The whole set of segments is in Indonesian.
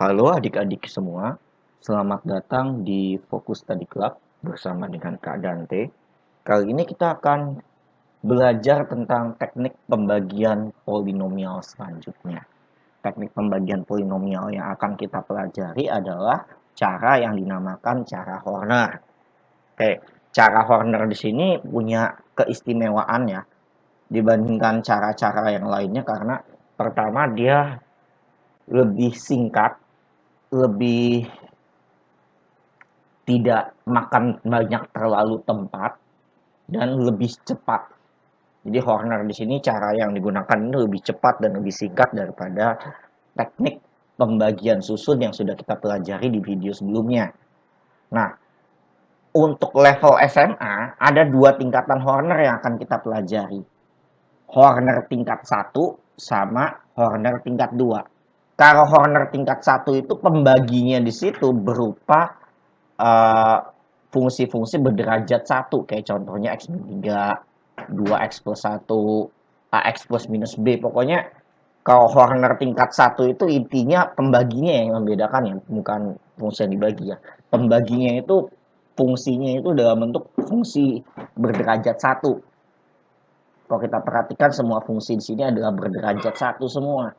Halo adik-adik semua, selamat datang di Fokus Study Club bersama dengan Kak Dante. Kali ini kita akan belajar tentang teknik pembagian polinomial selanjutnya. Teknik pembagian polinomial yang akan kita pelajari adalah cara yang dinamakan cara Horner. Oke, cara Horner di sini punya keistimewaan ya dibandingkan cara-cara yang lainnya karena pertama dia lebih singkat, lebih tidak makan banyak terlalu tempat dan lebih cepat. Jadi Horner di sini cara yang digunakan ini lebih cepat dan lebih singkat daripada teknik pembagian susun yang sudah kita pelajari di video sebelumnya. Nah, untuk level SMA ada dua tingkatan Horner yang akan kita pelajari. Horner tingkat 1 sama Horner tingkat 2. Kalau Horner tingkat 1 itu pembaginya di situ berupa fungsi-fungsi berderajat 1, kayak contohnya X min 3, 2X plus 1, AX plus minus B. Pokoknya kalau Horner tingkat 1 itu intinya pembaginya yang membedakan ya, bukan fungsi yang dibagi ya. Pembaginya itu fungsinya itu dalam bentuk fungsi berderajat 1. Kalau kita perhatikan semua fungsi di sini adalah berderajat 1 semua.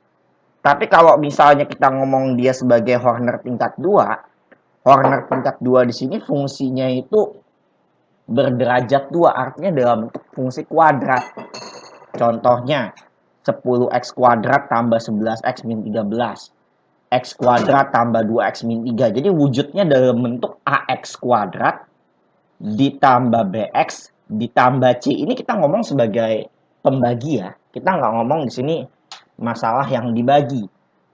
Tapi kalau misalnya kita ngomong dia sebagai Horner tingkat 2, Horner tingkat 2 di sini fungsinya itu berderajat 2, artinya dalam bentuk fungsi kuadrat. Contohnya 10x kuadrat tambah 11x min 13. X kuadrat tambah 2x min 3. Jadi wujudnya dalam bentuk AX kuadrat ditambah BX ditambah C. Ini kita ngomong sebagai pembagi ya. Kita nggak ngomong di sini masalah yang dibagi.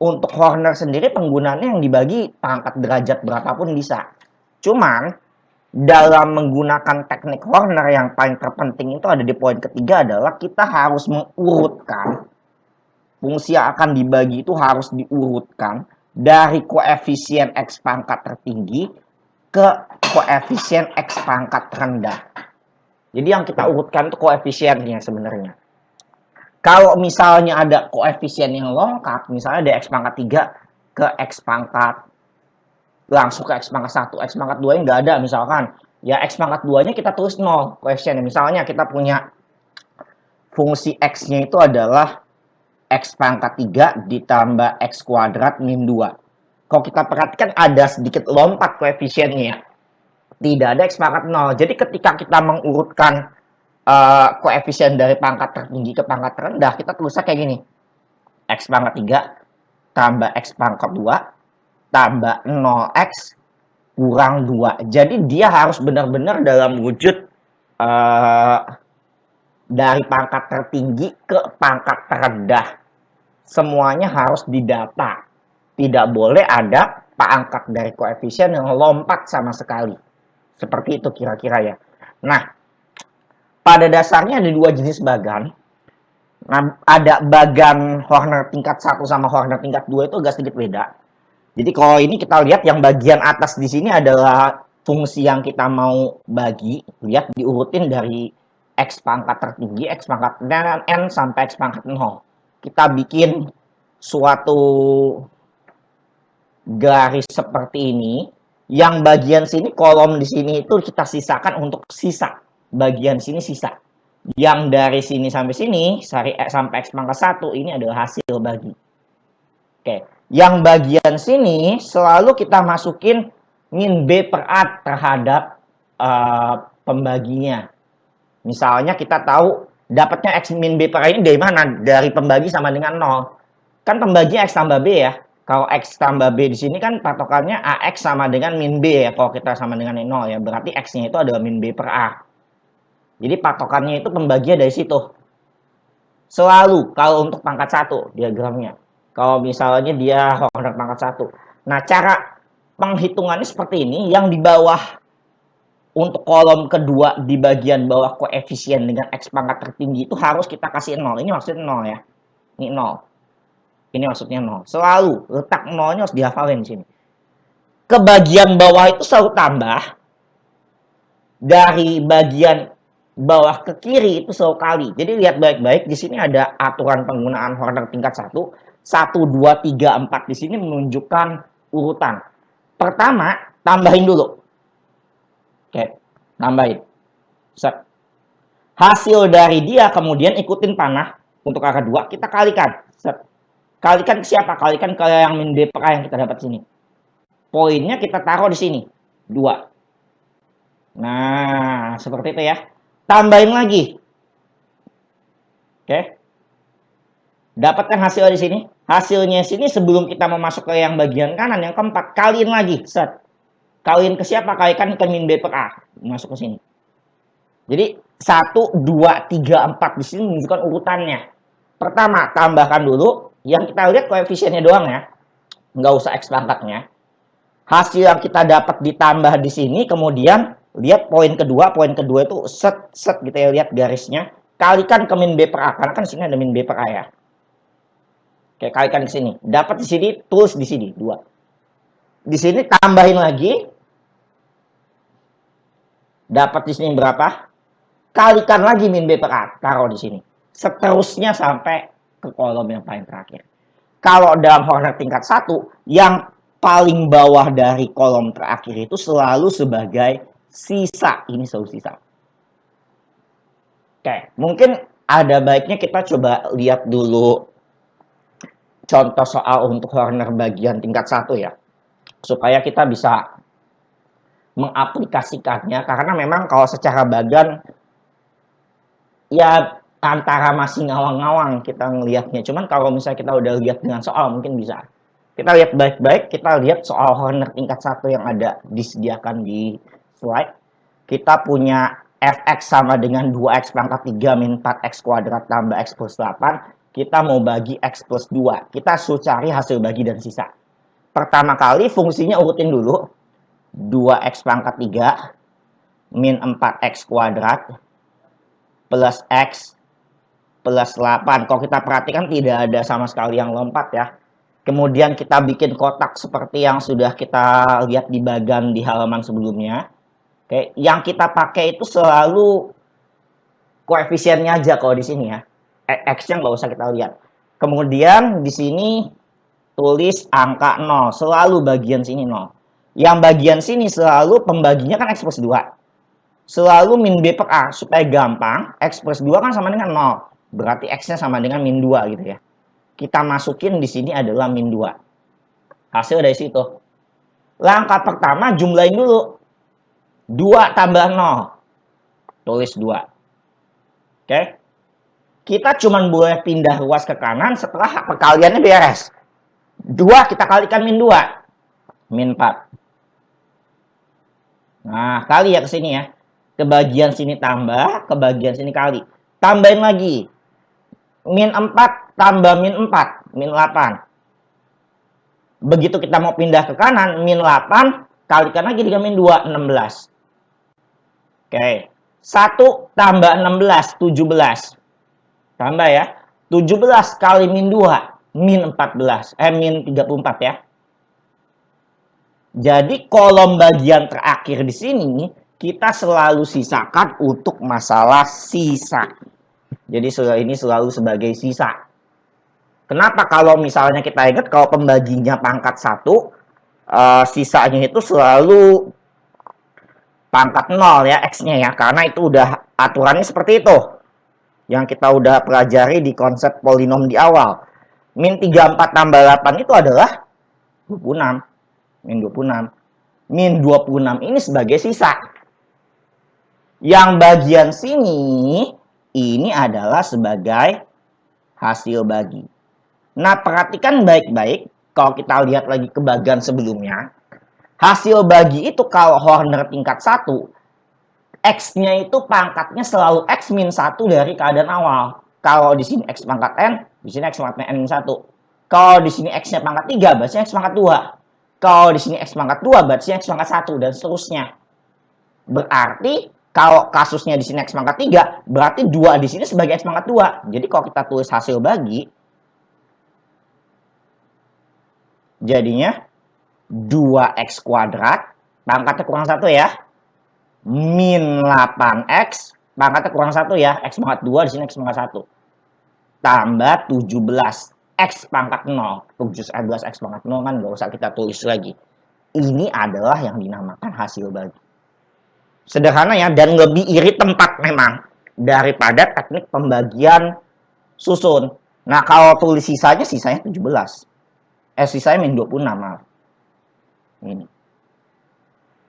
Untuk Horner sendiri penggunaannya yang dibagi pangkat derajat berapapun bisa. Cuman dalam menggunakan teknik Horner yang paling terpenting itu ada di poin ketiga adalah kita harus mengurutkan fungsi yang akan dibagi itu harus diurutkan dari koefisien X pangkat tertinggi ke koefisien X pangkat rendah. Jadi yang kita urutkan itu koefisiennya sebenarnya. Kalau misalnya ada koefisien yang lengkap, misalnya dari X pangkat 3 ke X pangkat langsung ke X pangkat 1, X pangkat 2 nya nggak ada misalkan. Ya X pangkat 2 nya kita tulis 0 koefisiennya. Misalnya kita punya fungsi X-nya itu adalah X pangkat 3 ditambah X kuadrat min 2. Kalau kita perhatikan ada sedikit lompat koefisiennya. Tidak ada X pangkat 0. Jadi ketika kita mengurutkan koefisien dari pangkat tertinggi ke pangkat terendah, kita tulisnya kayak gini. X pangkat 3 tambah X pangkat 2 tambah 0X kurang 2. Jadi dia harus benar-benar dalam wujud dari pangkat tertinggi ke pangkat terendah. Semuanya harus didata. Tidak boleh ada pangkat dari koefisien yang lompat sama sekali. Seperti itu kira-kira ya. Nah, pada dasarnya ada dua jenis bagan. Nah, ada bagan Horner tingkat 1 sama Horner tingkat 2 itu agak sedikit beda. Jadi kalau ini kita lihat yang bagian atas di sini adalah fungsi yang kita mau bagi. Lihat diurutin dari X pangkat tertinggi, X pangkat N sampai X pangkat 0. Kita bikin suatu garis seperti ini. Yang bagian sini, kolom di sini itu kita sisakan untuk sisa. Bagian sini sisa. Yang dari sini sampai X pangkat 1 ini adalah hasil bagi. Oke, yang bagian sini selalu kita masukin min B per A terhadap pembaginya. Misalnya kita tahu dapatnya X min B per A ini dari mana? Dari pembagi sama dengan 0. Kan pembaginya X tambah B ya. Kalau X tambah B di sini kan patokannya AX sama dengan min B ya. Kalau kita sama dengan 0 ya. Berarti X-nya itu adalah min B per A. Jadi patokannya itu pembagian dari situ. Selalu kalau untuk pangkat 1 diagramnya. Kalau misalnya dia Horner pangkat 1. Nah, cara penghitungannya seperti ini. Yang di bawah untuk kolom kedua di bagian bawah koefisien dengan X pangkat tertinggi itu harus kita kasih 0. Ini maksudnya 0 ya. Ini 0. Ini maksudnya 0. Selalu letak 0-nya harus dihafalin di sini. Ke bagian bawah itu selalu tambah. Dari bagian bawah ke kiri itu selalu kali. Jadi lihat baik-baik, di sini ada aturan penggunaan Horner tingkat 1. 1, 2, 3, 4 di sini menunjukkan urutan. Pertama, tambahin dulu. Oke, tambahin. Set. Hasil dari dia kemudian ikutin panah untuk angka 2, kita kalikan. Set. Kalikan ke siapa? Kalikan ke yang min B per A yang kita dapat sini. Poinnya kita taruh di sini. 2. Nah, seperti itu ya. Tambahin lagi. Oke. Dapatkan hasil di sini. Hasilnya sini sebelum kita mau masuk ke yang bagian kanan, yang keempat, kaliin lagi. Set. Kaliin ke siapa? Kalikan ke min B per A. Masuk ke sini. Jadi 1, 2, 3, 4 di sini menunjukkan urutannya. Pertama, tambahkan dulu. Yang kita lihat koefisiennya doang ya. Nggak usah X pangkatnya. Hasil yang kita dapat ditambah di sini, kemudian lihat poin kedua itu set gitu ya, lihat garisnya. Kalikan ke min B per A, karena kan di sini ada min B per A ya. Oke, kalikan ke sini. Dapat di sini, tulis di sini 2. Di sini tambahin lagi. Dapat di sini berapa? Kalikan lagi min B per A, taruh di sini. Seterusnya sampai ke kolom yang paling terakhir. Kalau dalam Horner tingkat 1, yang paling bawah dari kolom terakhir itu selalu sebagai sisa. Ini selalu sisa. Oke, mungkin ada baiknya kita coba lihat dulu contoh soal untuk Horner bagian tingkat 1 ya. Supaya kita bisa mengaplikasikannya, karena memang kalau secara bagian ya antara masih ngawang-ngawang kita ngelihatnya. Cuman kalau misalnya kita udah lihat dengan soal mungkin bisa. Kita lihat baik-baik, kita lihat soal Horner tingkat 1 yang ada disediakan di slide. Kita punya fx sama dengan 2x pangkat 3 min 4x kuadrat tambah x plus 8. Kita mau bagi x plus 2. Kita suruh cari hasil bagi dan sisa. Pertama kali fungsinya urutin dulu. 2x pangkat 3 min 4x kuadrat plus X plus 8. Kalau kita perhatikan tidak ada sama sekali yang lompat ya. Kemudian kita bikin kotak seperti yang sudah kita lihat di bagian di halaman sebelumnya. Oke, yang kita pakai itu selalu koefisiennya aja kalau di sini ya. X-nya nggak usah kita lihat. Kemudian di sini tulis angka 0. Selalu bagian sini 0. Yang bagian sini selalu pembaginya kan X plus 2. Selalu min B per A, supaya gampang, X plus 2 kan sama dengan 0. Berarti X-nya sama dengan min 2 gitu ya. Kita masukin di sini adalah min 2. Hasil dari situ. Langkah pertama jumlahin dulu. 2 tambah 0. Tulis 2. Oke. Kita cuma boleh pindah ruas ke kanan setelah perkaliannya beres. 2 kita kalikan min 2. Min 4. Nah, kali ya ke sini ya. Ke bagian sini tambah, ke bagian sini kali. Tambahin lagi. Min 4 tambah min 4, min 8. Begitu kita mau pindah ke kanan, min 8, kalikan lagi dengan min 2, 16. Oke. 1 tambah 16, 17. Tambah ya. 17 kali min 2, min 14. Min 34 ya. Jadi kolom bagian terakhir di sini kita selalu sisakan untuk masalah sisa. Jadi ini selalu sebagai sisa. Kenapa? Kalau misalnya kita ingat kalau pembaginya pangkat 1, sisanya itu selalu pangkat 0 ya, X-nya ya. Karena itu udah aturannya seperti itu. Yang kita udah pelajari di konsep polinom di awal. Min 34 tambah 8 itu adalah 26. Min 26. Min 26 ini sebagai sisa. Yang bagian sini, ini adalah sebagai hasil bagi. Nah, perhatikan baik-baik. Kalau kita lihat lagi ke bagian sebelumnya. Hasil bagi itu kalau Horner tingkat 1. X-nya itu pangkatnya selalu X min 1 dari keadaan awal. Kalau di sini X pangkat N, di sini X pangkat N min 1. Kalau di sini X-nya pangkat 3, berarti X pangkat 2. Kalau di sini X pangkat 2, berarti X pangkat 1, dan seterusnya. Berarti kalau kasusnya di sini X pangkat 3, berarti 2 di sini sebagai X pangkat 2. Jadi kalau kita tulis hasil bagi, jadinya 2X kuadrat, pangkatnya kurang 1 ya. Min 8X, pangkatnya kurang 1 ya. X pangkat 2, di sini X pangkat 1. Tambah 17. X pangkat 0. 7/12 X pangkat 0 kan nggak usah kita tulis lagi. Ini adalah yang dinamakan hasil bagi. Sederhana ya, dan lebih irit tempat memang daripada teknik pembagian susun. Nah, kalau tulis sisanya 17. Sisanya min 26, maaf. Ini.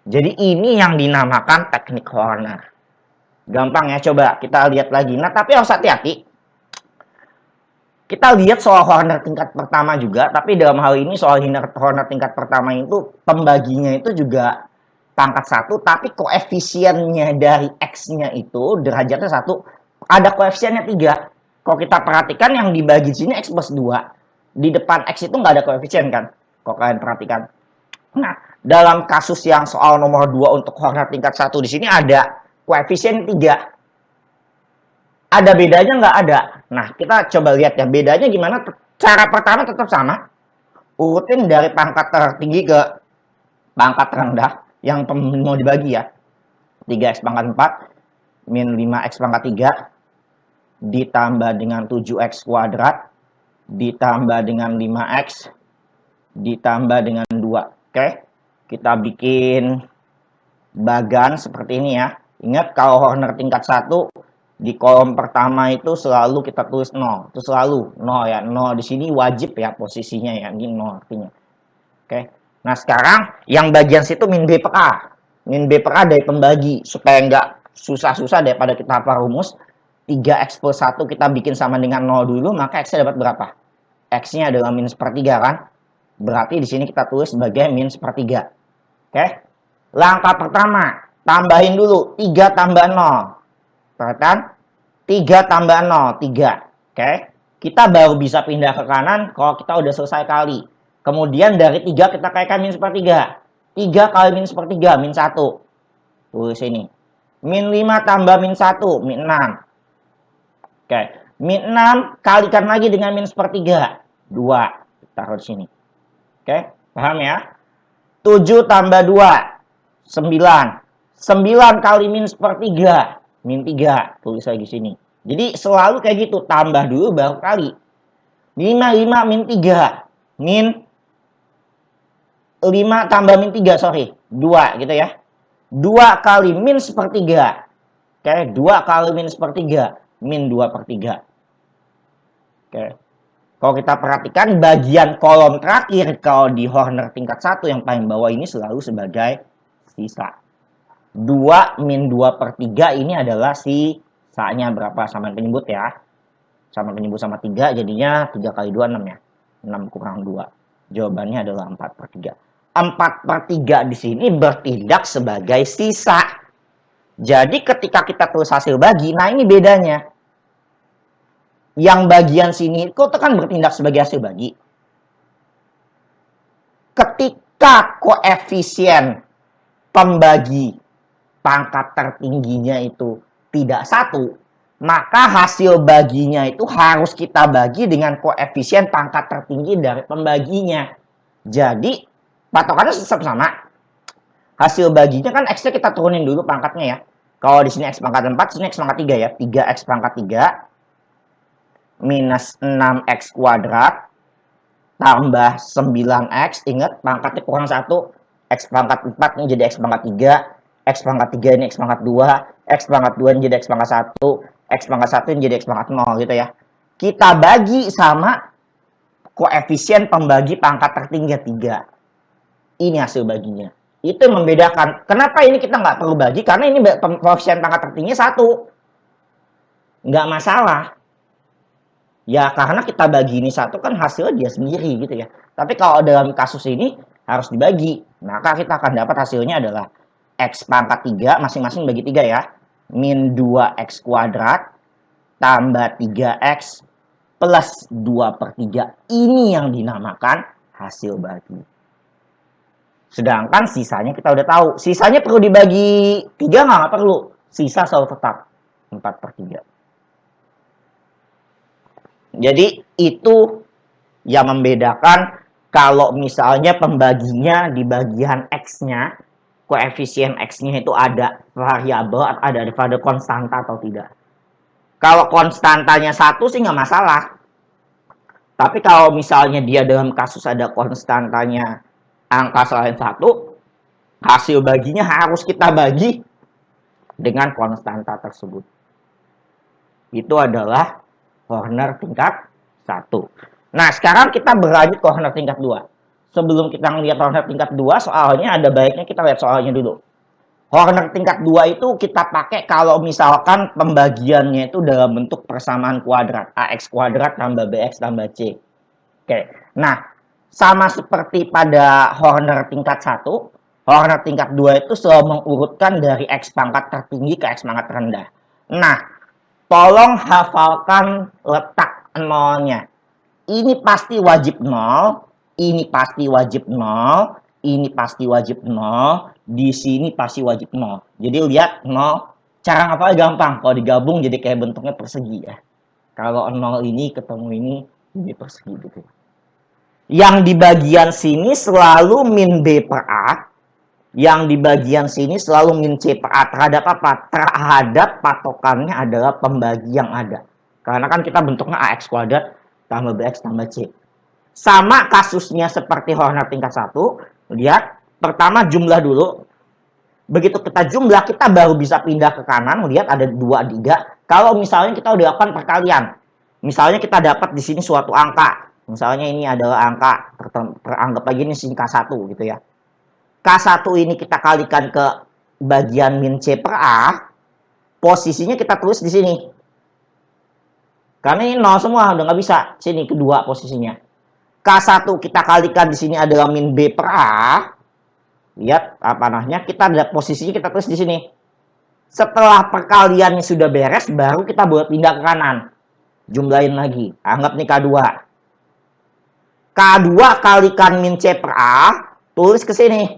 Jadi ini yang dinamakan teknik Horner. Gampang ya, coba kita lihat lagi. Nah, tapi harus hati-hati. Kita lihat soal Horner tingkat pertama juga, tapi dalam hal ini soal Horner tingkat pertama itu pembaginya itu juga pangkat 1, tapi koefisiennya dari X-nya itu derajatnya 1, ada koefisiennya 3. Kalau kita perhatikan yang dibagi sini X plus 2, di depan X itu nggak ada koefisien kan? Kalau kalian perhatikan. Nah, dalam kasus yang soal nomor 2 untuk Horner tingkat 1 di sini ada koefisien 3. Ada bedanya nggak? Ada. Nah, kita coba lihat ya. Bedanya gimana? Cara pertama tetap sama. Urutin dari pangkat tertinggi ke pangkat terendah. Yang mau dibagi ya. 3X pangkat 4. Min 5X pangkat 3. Ditambah dengan 7X kuadrat. Ditambah dengan 5X. Ditambah dengan 2. Oke. Kita bikin bagan seperti ini ya. Ingat kalau Horner tingkat 1. Di kolom pertama itu selalu kita tulis 0. Itu selalu 0 ya. 0 di sini wajib ya posisinya ya. Ini 0 artinya. Oke. Nah sekarang yang bagian situ min B per A. Min B per A dari pembagi. Supaya nggak susah-susah daripada kita hafal rumus. 3X plus 1 kita bikin sama dengan 0 dulu. Maka X-nya dapat berapa? X-nya adalah min sepertiga kan. Berarti di sini kita tulis sebagai min sepertiga. Oke. Langkah pertama. Tambahin dulu. 3 tambah 0. Perhatikan, 3 tambah 0, 3. Oke. Kita baru bisa pindah ke kanan kalau kita udah selesai kali. Kemudian dari 3 kita kalikan min sepertiga. 3 kali min sepertiga, min 1. Tulis ini. Min 5 tambah min 1, min 6. Oke. Min 6 kalikan lagi dengan min sepertiga. 2. Taruh di sini. Oke. Paham ya? 7 tambah 2, 9. 9 kali min sepertiga. Min 3, tulis lagi sini. Jadi selalu kayak gitu, tambah dulu baru kali. 5 min 3. Min 5 tambah min 3, sorry. 2 gitu ya. 2 kali min sepertiga. Oke, 2 kali min sepertiga. Min 2 per 3. Oke. Kalau kita perhatikan bagian kolom terakhir kalau di Horner tingkat 1 yang paling bawah ini selalu sebagai sisa. 2 min 2 per 3 ini adalah sisanya berapa? Sama penyebut ya. Sama penyebut sama 3 jadinya 3 kali 2 6 ya. 6 kurang 2. Jawabannya adalah 4 per 3. 4 per 3 di sini bertindak sebagai sisa. Jadi ketika kita tulis hasil bagi, nah ini bedanya. Yang bagian sini kok kan bertindak sebagai hasil bagi. Ketika koefisien pembagi pangkat tertingginya itu tidak 1, maka hasil baginya itu harus kita bagi dengan koefisien pangkat tertinggi dari pembaginya. Jadi, patokannya tetap sama. Hasil baginya kan X-nya kita turunin dulu pangkatnya ya. Kalau di sini X pangkat 4, sini X pangkat 3 ya. 3X pangkat 3 minus 6X kuadrat tambah 9X. Ingat, pangkatnya kurang 1. X pangkat 4 ini jadi X pangkat 3. X pangkat 3 ini X pangkat 2, X pangkat 2 ini jadi X pangkat 1, X pangkat 1 ini jadi X pangkat 0 gitu ya. Kita bagi sama koefisien pembagi pangkat tertinggi 3. Ini hasil baginya. Itu yang membedakan. Kenapa ini kita nggak perlu bagi? Karena ini koefisien pangkat tertinggi 1. Nggak masalah. Ya karena kita bagi ini 1 kan hasilnya dia sendiri gitu ya. Tapi kalau dalam kasus ini harus dibagi. Maka kita akan dapat hasilnya adalah X pangkat 3, masing-masing bagi 3 ya. Min 2X kuadrat tambah 3X plus 2 per 3. Ini yang dinamakan hasil bagi. Sedangkan sisanya kita udah tahu. Sisanya perlu dibagi 3 nggak perlu. Sisa selalu tetap 4 per 3. Jadi itu yang membedakan kalau misalnya pembaginya di bagian X-nya, koefisien X-nya itu ada variabel, ada konstanta atau tidak. Kalau konstantanya 1 sih nggak masalah. Tapi kalau misalnya dia dalam kasus ada konstantanya angka selain 1, hasil baginya harus kita bagi dengan konstanta tersebut. Itu adalah Horner tingkat 1. Nah, sekarang kita berlanjut ke Horner tingkat 2. Sebelum kita melihat Horner tingkat 2, soalnya ada baiknya kita lihat soalnya dulu. Horner tingkat 2 itu kita pakai kalau misalkan pembagiannya itu dalam bentuk persamaan kuadrat. AX kuadrat tambah BX tambah C. Oke. Nah, sama seperti pada Horner tingkat 1, Horner tingkat 2 itu selalu mengurutkan dari X pangkat tertinggi ke X pangkat terendah. Nah, tolong hafalkan letak nolnya. Ini pasti wajib 0, ini pasti wajib 0, ini pasti wajib 0, di sini pasti wajib 0. Jadi lihat 0, cara ngapalnya gampang. Kalau digabung jadi kayak bentuknya persegi ya. Kalau 0 ini ketemu ini persegi gitu. Yang di bagian sini selalu min B per A, yang di bagian sini selalu min C per A. Terhadap apa? Terhadap patokannya adalah pembagi yang ada. Karena kan kita bentuknya AX kuadrat tambah BX tambah C. Sama kasusnya seperti Horner tingkat 1. Lihat, pertama jumlah dulu. Begitu kita jumlah, kita baru bisa pindah ke kanan. Lihat ada 2, 3. Kalau misalnya kita udah lakukan perkalian. Misalnya kita dapat di sini suatu angka. Misalnya ini adalah angka, anggap aja ini sini K1 gitu ya. K1 ini kita kalikan ke bagian min C per A. Posisinya kita tulis di sini. Karena ini 0 semua, udah nggak bisa. Sini kedua posisinya. K1 kita kalikan di sini adalah min B per A. Lihat apa namanya? Kita ada posisinya kita tulis di sini. Setelah perkaliannya sudah beres, baru kita boleh pindah ke kanan. Jumlahin lagi. Anggap nih K2. K2 kalikan min C per A, tulis ke sini.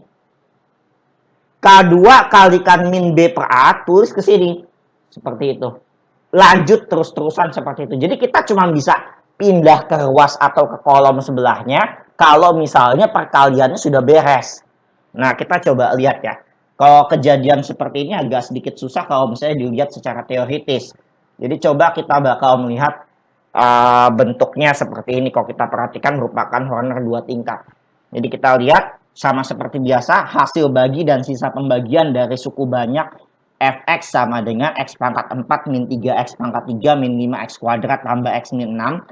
K2 kalikan min B per A, tulis ke sini. Seperti itu. Lanjut terus-terusan seperti itu. Jadi kita cuma bisa pindah ke ruas atau ke kolom sebelahnya kalau misalnya perkaliannya sudah beres. Nah, kita coba lihat ya. Kalau kejadian seperti ini agak sedikit susah kalau misalnya dilihat secara teoritis. Jadi coba kita bakal melihat bentuknya seperti ini. Kalau kita perhatikan merupakan Horner 2 tingkat. Jadi kita lihat sama seperti biasa, hasil bagi dan sisa pembagian dari suku banyak Fx sama dengan X pangkat 4 min 3X pangkat 3 min 5X kuadrat tambah X min 6.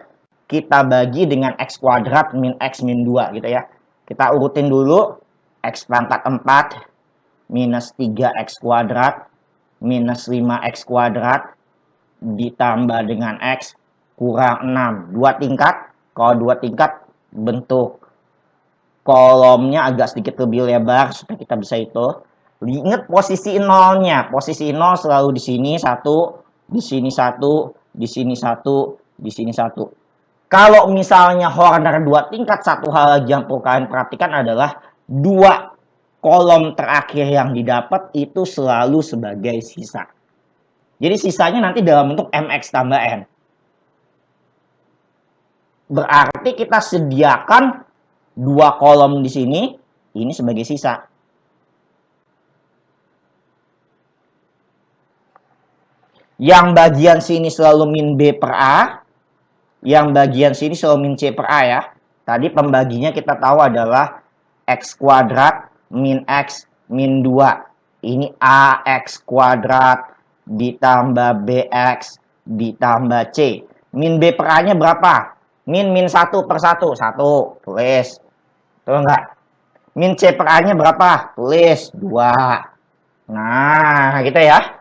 Kita bagi dengan X kuadrat min X min 2 gitu ya. Kita urutin dulu. X pangkat 4 minus 3X kuadrat minus 5X kuadrat ditambah dengan X kurang 6. 2 tingkat. Kalau 2 tingkat bentuk kolomnya agak sedikit lebih lebar supaya kita bisa hitung. Ingat posisi nolnya. Posisi nol selalu di sini 1, di sini 1, di sini 1, di sini 1. Kalau misalnya Horner 2 tingkat, satu hal lagi yang perlu kalian perhatikan adalah 2 kolom terakhir yang didapat itu selalu sebagai sisa. Jadi sisanya nanti dalam bentuk MX tambah N. Berarti kita sediakan 2 kolom di sini, ini sebagai sisa. Yang bagian sini selalu min B per A. Yang bagian sini selalu min C per A ya. Tadi pembaginya kita tahu adalah X kuadrat min X min 2. Ini AX kuadrat ditambah BX ditambah C. Min B per A-nya berapa? Min 1 per 1. 1. Tulis. Tuh enggak? Min C per A-nya berapa? Tulis. 2. Nah, gitu ya.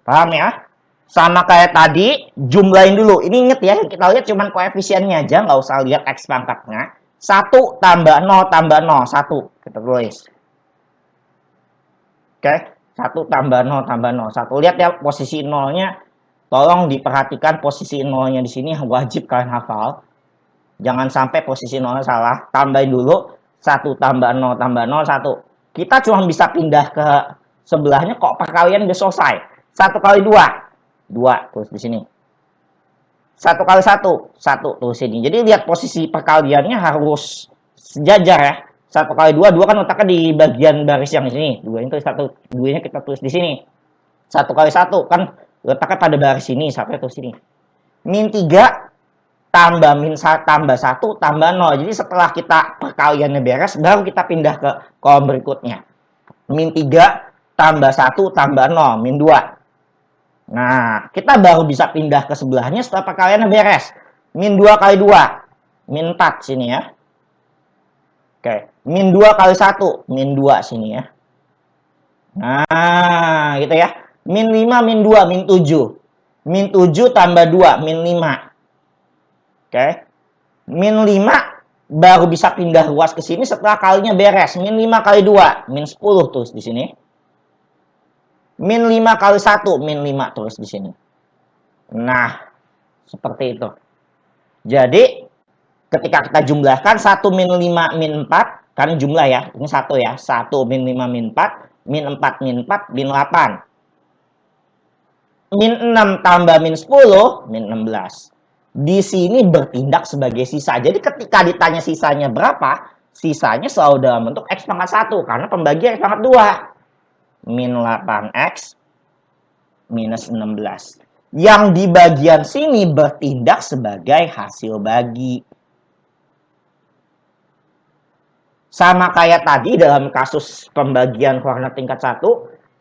Paham ya? Sama kayak tadi, jumlahin dulu. Ini inget ya, kita lihat cuma koefisiennya aja, nggak usah lihat X pangkatnya. 1 tambah 0 tambah 0, 1. Kita tulis. Oke, 1 tambah 0 tambah 0, 1. Lihat ya posisi 0-nya. Tolong diperhatikan posisi 0-nya di sini wajib kalian hafal. Jangan sampai posisi 0-nya salah. Tambahin dulu. 1 tambah 0 tambah 0, 1. Kita cuma bisa pindah ke sebelahnya kok perkalian udah selesai. 1 kali 2. 2 tulis di sini. 1 kali 1, 1 tulis sini. Jadi lihat posisi perkaliannya harus sejajar ya. 1 kali 2, 2 kan letaknya di bagian baris yang di sini. 2 itu 1, 2-nya kita tulis di sini. 1 kali 1 kan letaknya pada baris ini, 1 tulis sini. Min 3 tambah tambah 1 tambah 0. Jadi setelah kita perkaliannya beres, baru kita pindah ke kolom berikutnya. Min 3 tambah 1 tambah 0, min 2. Nah, kita baru bisa pindah ke sebelahnya setelah perkaliannya beres. Min 2 kali 2, min 4 sini ya. Oke, min 2 kali 1, min 2 sini ya. Nah, gitu ya. Min 5, min 2, min 7. Min 7 tambah 2, min 5. Oke. Min 5 baru bisa pindah ruas ke sini setelah kalinya beres. Min 5 kali 2, min 10 tulis di sini. Min 5 kali 1, min 5 tulis di sini. Nah, seperti itu. Jadi, ketika kita jumlahkan 1 min 5 min 4, karena jumlah ya, ini 1 ya. 1 min 5 min 4, min 4 min 4, min 8. Min 6 tambah min 10, min 16. Di sini bertindak sebagai sisa. Jadi ketika ditanya sisanya berapa, sisanya selalu dalam bentuk X pangkat 1, karena pembagi X pangkat 2. Min 8X minus 16. Yang di bagian sini bertindak sebagai hasil bagi. Sama kayak tadi dalam kasus pembagian Horner tingkat 1,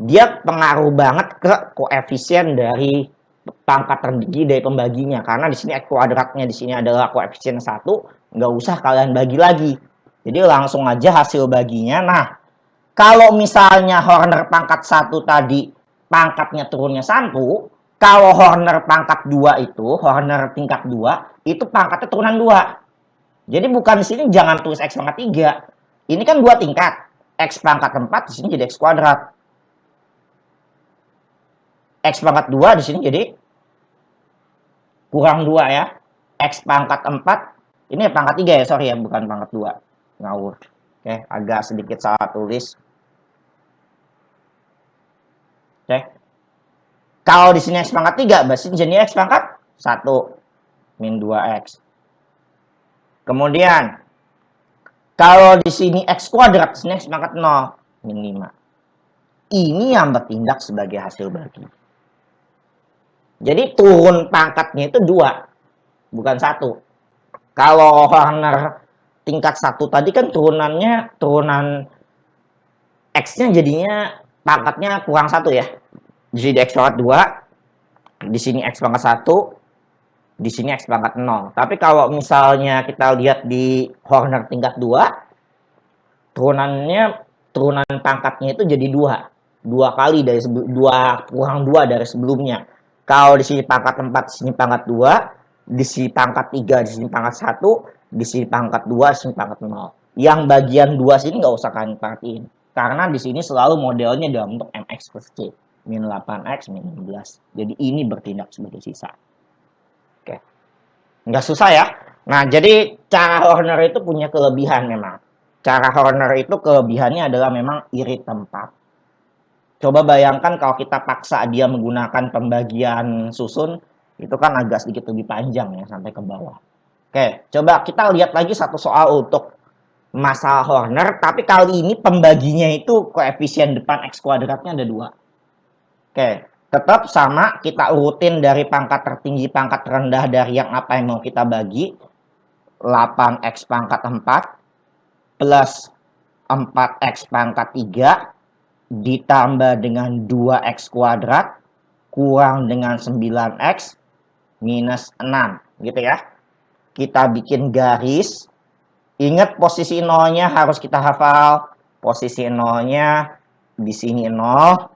dia pengaruh banget ke koefisien dari pangkat tertinggi dari pembaginya. Karena di sini X kuadratnya di sini adalah koefisien 1, nggak usah kalian bagi lagi. Jadi langsung aja hasil baginya. Nah, kalau misalnya Horner pangkat 1 tadi pangkatnya turunnya 1, kalau Horner pangkat 2 itu, Horner tingkat 2, itu pangkatnya turunan 2. Jadi bukan di sini jangan tulis X pangkat 3. Ini kan 2 tingkat. X pangkat 4 di sini jadi X kuadrat. X pangkat 2 di sini jadi kurang 2 ya. X pangkat 4, ini pangkat 3 ya, sorry ya, bukan pangkat 2. Ngawur. Oke, agak sedikit salah tulis. Oke. Kalau di sini X pangkat 3, berarti jadi X pangkat 1 min 2X. Kemudian kalau di sini X kuadrat, di sini X pangkat 0 min 5. Ini yang bertindak sebagai hasil bagi. Jadi turun pangkatnya itu 2, bukan 1. Kalau Horner tingkat 1 tadi kan turunan X-nya jadinya pangkatnya kurang 1 ya. Di sini X pangkat 2, di sini X pangkat 1, di sini X pangkat 0. Tapi kalau misalnya kita lihat di Horner tingkat 2, turunan pangkatnya itu jadi 2. 2 kali dari kurang 2 dari sebelumnya. Kalau di sini pangkat 4, di sini pangkat 2, di sini pangkat 3, di sini pangkat 1, di sini pangkat 2, di sini pangkat 0. Yang bagian 2 sini nggak usah kalian perhatiin. Karena di sini selalu modelnya dalam bentuk MX plus C. Min 8X, min 16. Jadi ini bertindak sebagai sisa. Oke. Nggak susah ya. Nah, jadi cara Horner itu punya kelebihan memang. Cara Horner itu kelebihannya adalah memang irit tempat. Coba bayangkan kalau kita paksa dia menggunakan pembagian susun, itu kan agak sedikit lebih panjang ya sampai ke bawah. Oke, coba kita lihat lagi satu soal untuk masalah Horner, tapi kali ini pembaginya itu koefisien depan X kuadratnya ada 2. Oke, tetap sama, kita urutin dari pangkat tertinggi, pangkat terendah dari yang apa yang mau kita bagi. 8X pangkat 4 plus 4X pangkat 3 ditambah dengan 2X kuadrat kurang dengan 9X minus 6. Gitu ya. Kita bikin garis. Ingat posisi nolnya harus kita hafal. Posisi nolnya di sini 0.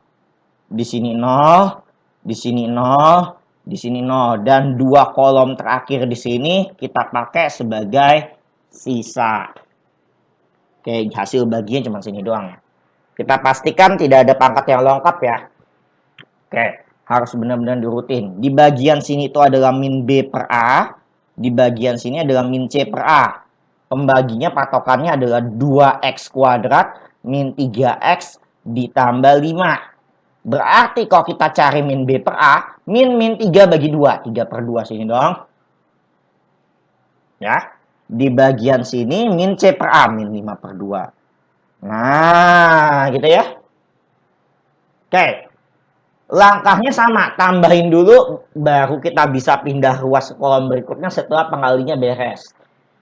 Di sini 0, di sini 0, di sini 0. Dan 2 kolom terakhir di sini kita pakai sebagai sisa. Oke, hasil bagian cuma sini doang ya. Kita pastikan tidak ada pangkat yang lengkap ya. Oke, harus benar-benar diurutin. Di bagian sini itu adalah min B per A. Di bagian sini adalah min C per A. Pembaginya patokannya adalah 2X kuadrat min 3X ditambah 5. Berarti kalau kita cari min B per A, min 3 bagi 2. 3 per 2 sini dong. Ya. Di bagian sini min C per A, min 5 per 2. Nah, gitu ya. Oke. Langkahnya sama, tambahin dulu, baru kita bisa pindah ruas ke kolom berikutnya setelah pengalinya beres.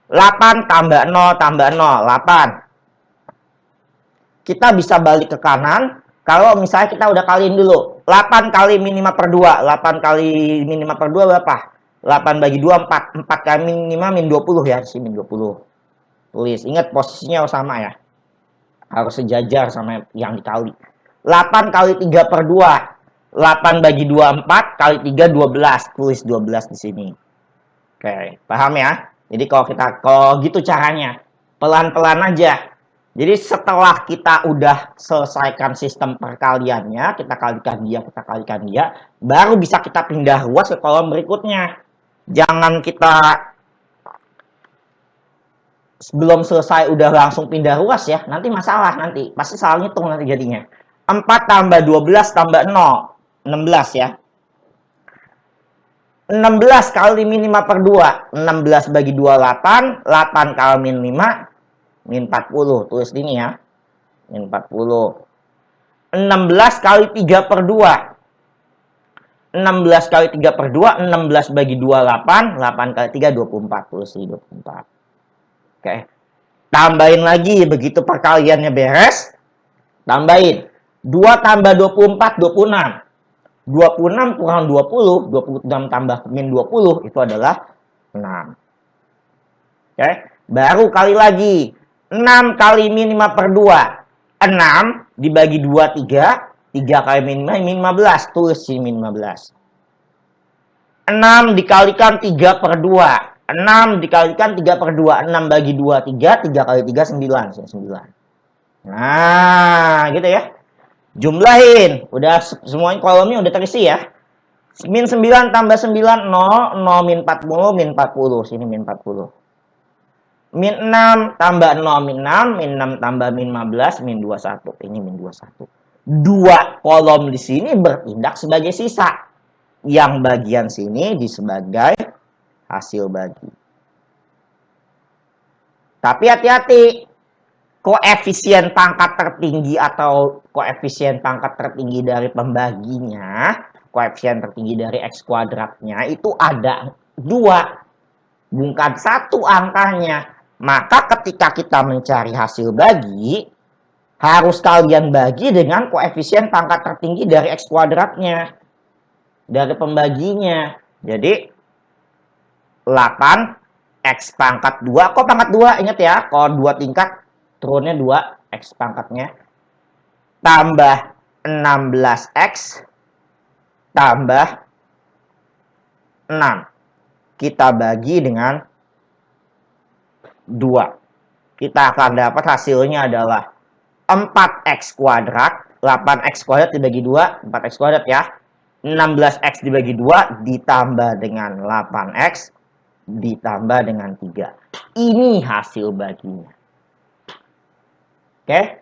8 tambah 0 tambah 0, 8. Kita bisa balik ke kanan, kalau misalnya kita udah kaliin dulu. 8 kali min 5 per 2, 8 kali min 5 per 2 berapa? 8 bagi 2, 4. 4 kali min 5, min 20 ya, sih min 20. Tulis, ingat posisinya sama ya. Harus sejajar sama yang dikali. 8 kali 3 per 2. 8 bagi 2, 4. Kali 3, 12. Tulis 12 di sini. Oke, paham ya? Jadi kalau gitu caranya. Pelan-pelan aja. Jadi setelah kita udah selesaikan sistem perkaliannya, kita kalikan dia, baru bisa kita pindah ruas ke kolom berikutnya. Jangan kita sebelum selesai udah langsung pindah ruas ya, nanti masalah nanti. Pasti salah ngitung nanti jadinya. 4 tambah 12 tambah 0, 16 ya. 16 kali min 5 per 2, 16 bagi 2, 8, 8 kali min 5, min 40, tulis ini ya, min 40. 16 kali 3 per 2, 16 kali 3 per 2, 16 bagi 2, 8, 8 kali 3, 24, tulis di 24. Oke, tambahin lagi, begitu perkaliannya beres, tambahin, 2 tambah 24, 26. 26 kurang 20, 26 tambah min 20, itu adalah 6. Oke, baru kali lagi, 6 kali min 5 per 2, 6 dibagi 2, 3, 3 kali min 5, min 15, tulis sini min 15. 6 dikalikan 3 per 2, 6 dikalikan 3 per 2, 6 bagi 2, 3, 3 kali 3, 9, 9. Nah, gitu ya. Jumlahin, udah semuanya kolomnya udah terisi ya. Min 9 tambah 9, 0, 0 min 40, min 40, sini min 40. Min 6 tambah 0, min 6, min 6 tambah min 15, min 21. Ini min 21. Dua kolom di sini bertindak sebagai sisa. Yang bagian sini sebagai hasil bagi. Tapi hati-hati, koefisien pangkat tertinggi atau koefisien pangkat tertinggi dari pembaginya, koefisien tertinggi dari X kuadratnya itu ada 2, bukan 1 angkanya. Maka ketika kita mencari hasil bagi, harus kalian bagi dengan koefisien pangkat tertinggi dari X kuadratnya, dari pembaginya. Jadi 8 X pangkat 2, kok pangkat 2? Ingat ya, kalau 2 tingkat turunnya 2, X pangkatnya, tambah 16X, tambah 6. Kita bagi dengan 2. Kita akan dapat hasilnya adalah 4X kuadrat, 8X kuadrat dibagi 2, 4X kuadrat ya. 16X dibagi 2 ditambah dengan 8X ditambah dengan 3. Ini hasil baginya. Oke,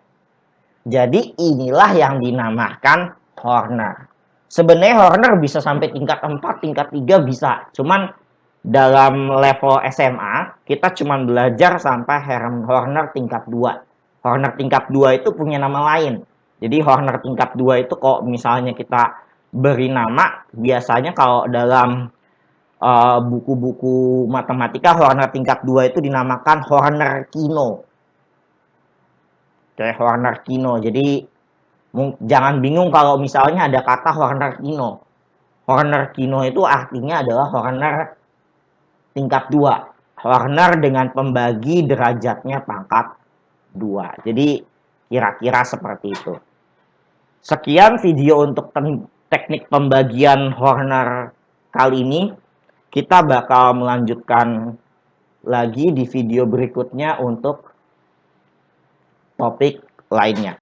jadi inilah yang dinamakan Horner. Sebenarnya Horner bisa sampai tingkat 4, tingkat 3 bisa. Cuman dalam level SMA, kita cuma belajar sampai Horner tingkat 2. Horner tingkat 2 itu punya nama lain. Jadi Horner tingkat 2 itu kalau misalnya kita beri nama, biasanya kalau dalam buku-buku matematika, Horner tingkat 2 itu dinamakan Horner Kino. Kayak Horner Kino. Jadi jangan bingung kalau misalnya ada kata Horner Kino. Horner Kino itu artinya adalah Horner tingkat 2. Horner dengan pembagi derajatnya pangkat 2. Jadi kira-kira seperti itu. Sekian video untuk teknik pembagian Horner kali ini. Kita bakal melanjutkan lagi di video berikutnya untuk topik lainnya.